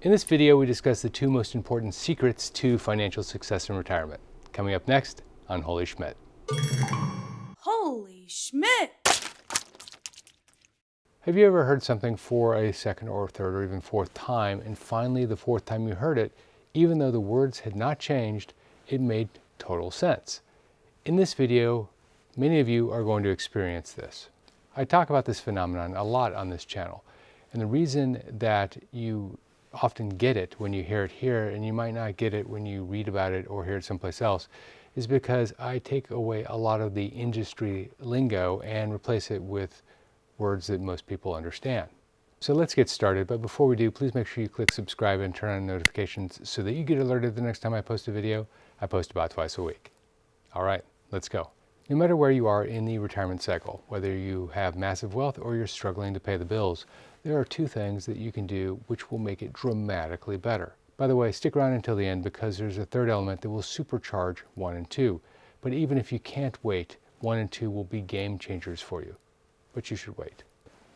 In this video, we discuss the two most important secrets to financial success in retirement. Coming up next on Holy Schmidt. Holy Schmidt! Have you ever heard something for a second or third or even fourth time, and finally the fourth time you heard it, even though the words had not changed, it made total sense? In this video, many of you are going to experience this. I talk about this phenomenon a lot on this channel, and the reason that you often get it when you hear it here and you might not get it when you read about it or hear it someplace else is because I take away a lot of the industry lingo and replace it with words that most people understand. So let's get started, but before we do, please make sure you click subscribe and turn on notifications so that you get alerted the next time I post a video. I post about twice a week. All right, let's go. No matter where you are in the retirement cycle, whether you have massive wealth or you're struggling to pay the bills, there are two things that you can do which will make it dramatically better. By the way, stick around until the end because there's a third element that will supercharge 1 and 2. But even if you can't wait, 1 and 2 will be game changers for you. But you should wait.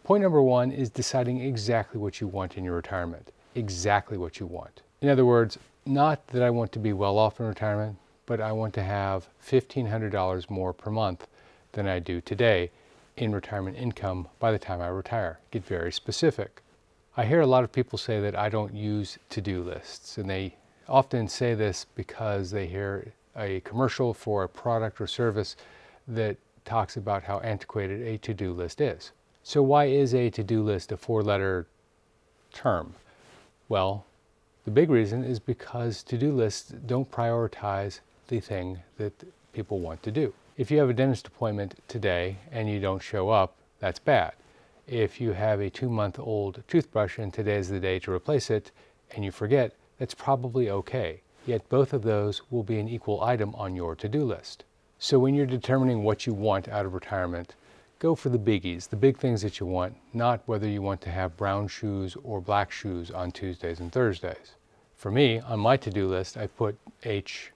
Point number 1 is deciding exactly what you want in your retirement. Exactly what you want. In other words, not that I want to be well off in retirement, but I want to have $1,500 more per month than I do today in retirement income by the time I retire. Get very specific. I hear a lot of people say that I don't use to-do lists, and they often say this because they hear a commercial for a product or service that talks about how antiquated a to-do list is. So why is a to-do list a 4-letter term? Well, the big reason is because to-do lists don't prioritize the thing that people want to do. If you have a dentist appointment today and you don't show up, that's bad. If you have a 2-month-old toothbrush and today is the day to replace it and you forget, that's probably okay. Yet both of those will be an equal item on your to-do list. So when you're determining what you want out of retirement, go for the biggies, the big things that you want, not whether you want to have brown shoes or black shoes on Tuesdays and Thursdays. For me, on my to-do list, I put H,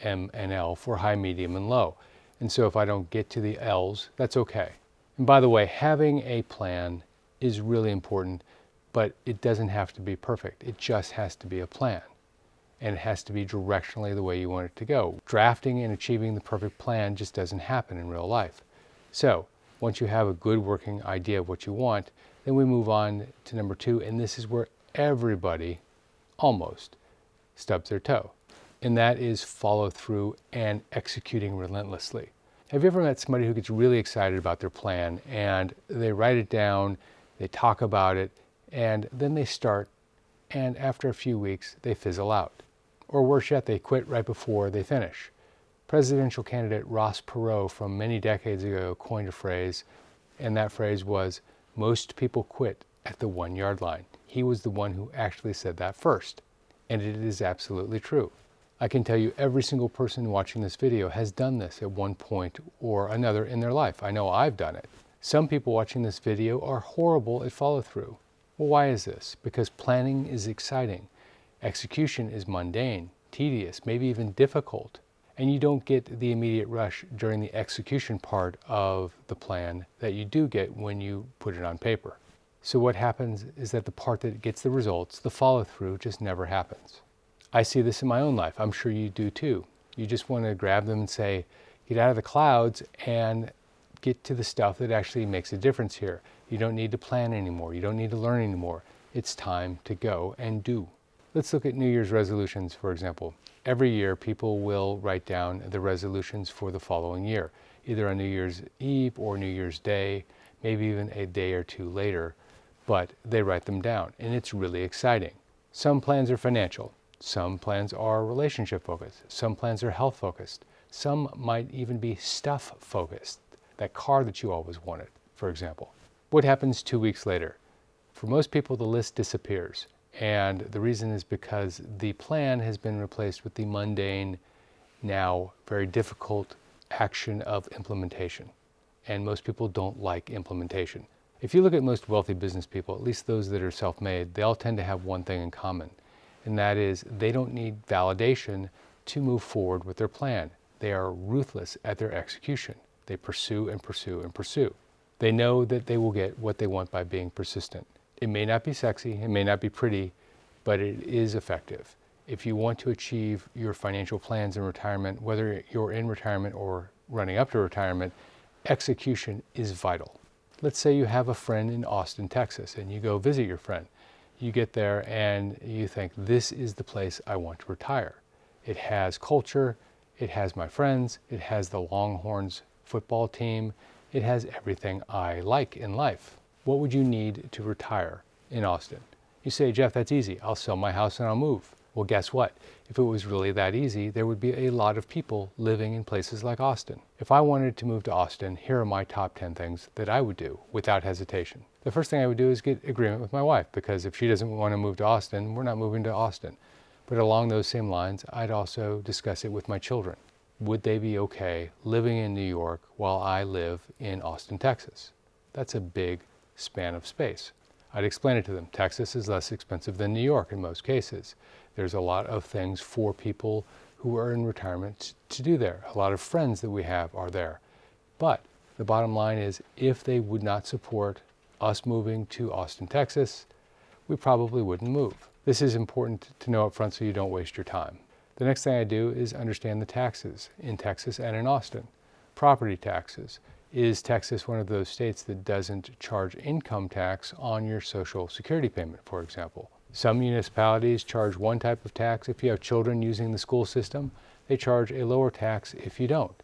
M, and L for high, medium, and low. And so if I don't get to the L's, that's okay. And by the way, having a plan is really important, but it doesn't have to be perfect. It just has to be a plan. And it has to be directionally the way you want it to go. Drafting and achieving the perfect plan just doesn't happen in real life. So once you have a good working idea of what you want, then we move on to number 2, and this is where everybody almost stubs their toe. And that is follow through and executing relentlessly. Have you ever met somebody who gets really excited about their plan and they write it down, they talk about it, and then they start, and after a few weeks, they fizzle out? Or worse yet, they quit right before they finish. Presidential candidate Ross Perot from many decades ago coined a phrase, and that phrase was, "Most people quit at the 1-yard line." He was the one who actually said that first, and it is absolutely true. I can tell you every single person watching this video has done this at one point or another in their life. I know I've done it. Some people watching this video are horrible at follow-through. Well, why is this? Because planning is exciting. Execution is mundane, tedious, maybe even difficult. And you don't get the immediate rush during the execution part of the plan that you do get when you put it on paper. So what happens is that the part that gets the results, the follow-through, just never happens. I see this in my own life. I'm sure you do too. You just want to grab them and say, get out of the clouds and get to the stuff that actually makes a difference here. You don't need to plan anymore. You don't need to learn anymore. It's time to go and do. Let's look at New Year's resolutions, for example. Every year, people will write down the resolutions for the following year, either on New Year's Eve or New Year's Day, maybe even a day or two later, but they write them down, and it's really exciting. Some plans are financial. Some plans are relationship focused. Some plans are health focused. Some might even be stuff focused. That car that you always wanted, for example. What happens 2 weeks later? For most people, the list disappears. And the reason is because the plan has been replaced with the mundane, now very difficult action of implementation. And most people don't like implementation. If you look at most wealthy business people, at least those that are self-made, they all tend to have one thing in common. And that is they don't need validation to move forward with their plan. They are ruthless at their execution. They pursue and pursue and pursue. They know that they will get what they want by being persistent. It may not be sexy, it may not be pretty, but it is effective. If you want to achieve your financial plans in retirement, whether you're in retirement or running up to retirement, execution is vital. Let's say you have a friend in Austin, Texas, and you go visit your friend. You get there and you think, this is the place I want to retire. It has culture, it has my friends, it has the Longhorns football team, it has everything I like in life. What would you need to retire in Austin? You say, Jeff, that's easy. I'll sell my house and I'll move. Well, guess what? If it was really that easy, there would be a lot of people living in places like Austin. If I wanted to move to Austin, here are my top 10 things that I would do without hesitation. The first thing I would do is get agreement with my wife, because if she doesn't want to move to Austin, we're not moving to Austin. But along those same lines, I'd also discuss it with my children. Would they be okay living in New York while I live in Austin, Texas? That's a big span of space. I'd explain it to them. Texas is less expensive than New York in most cases. There's a lot of things for people who are in retirement to do there. A lot of friends that we have are there. But the bottom line is, if they would not support us moving to Austin, Texas, we probably wouldn't move. This is important to know up front so you don't waste your time. The next thing I do is understand the taxes in Texas and in Austin. Property taxes. Is Texas one of those states that doesn't charge income tax on your Social Security payment, for example? Some municipalities charge one type of tax if you have children using the school system. They charge a lower tax if you don't.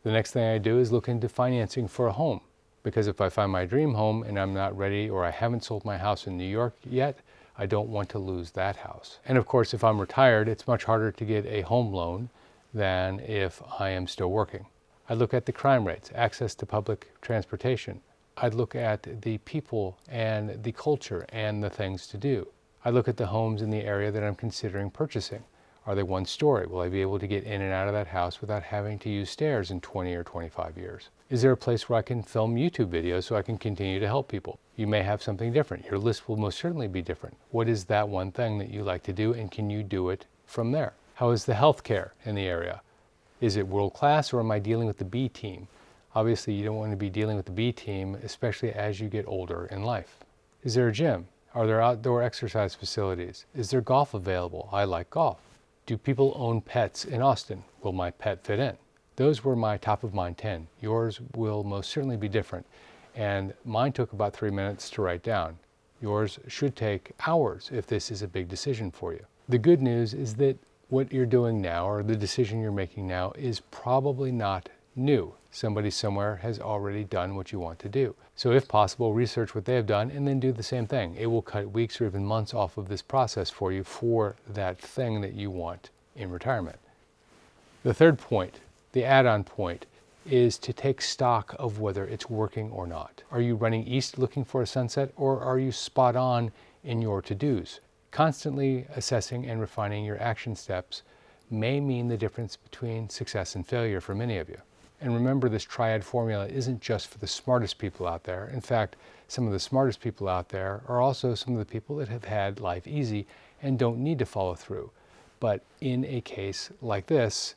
The next thing I do is look into financing for a home, because if I find my dream home and I'm not ready, or I haven't sold my house in New York yet, I don't want to lose that house. And of course, if I'm retired, it's much harder to get a home loan than if I am still working. I'd look at the crime rates, access to public transportation. I'd look at the people and the culture and the things to do. I'd look at the homes in the area that I'm considering purchasing. Are they one story? Will I be able to get in and out of that house without having to use stairs in 20 or 25 years? Is there a place where I can film YouTube videos so I can continue to help people? You may have something different. Your list will most certainly be different. What is that one thing that you like to do, and can you do it from there? How is the healthcare in the area? Is it world class, or am I dealing with the B team? Obviously, you don't want to be dealing with the B team, especially as you get older in life. Is there a gym? Are there outdoor exercise facilities? Is there golf available? I like golf. Do people own pets in Austin? Will my pet fit in? Those were my top of mind 10. Yours will most certainly be different. And mine took about 3 minutes to write down. Yours should take hours if this is a big decision for you. The good news is that what you're doing now, or the decision you're making now, is probably not new. Somebody somewhere has already done what you want to do. So if possible, research what they have done and then do the same thing. It will cut weeks or even months off of this process for you for that thing that you want in retirement. The third point, the add-on point, is to take stock of whether it's working or not. Are you running east looking for a sunset, or are you spot on in your to-dos? Constantly assessing and refining your action steps may mean the difference between success and failure for many of you. And remember, this triad formula isn't just for the smartest people out there. In fact, some of the smartest people out there are also some of the people that have had life easy and don't need to follow through. But in a case like this,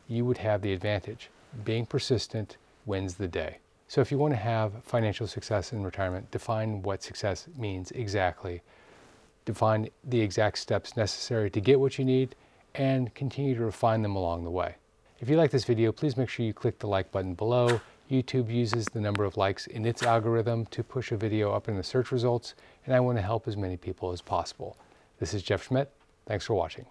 you would have the advantage. Being persistent wins the day. So if you want to have financial success in retirement, define what success means exactly. Define the exact steps necessary to get what you need, and continue to refine them along the way. If you like this video, please make sure you click the like button below. YouTube uses the number of likes in its algorithm to push a video up in the search results, and I want to help as many people as possible. This is Jeff Schmidt. Thanks for watching.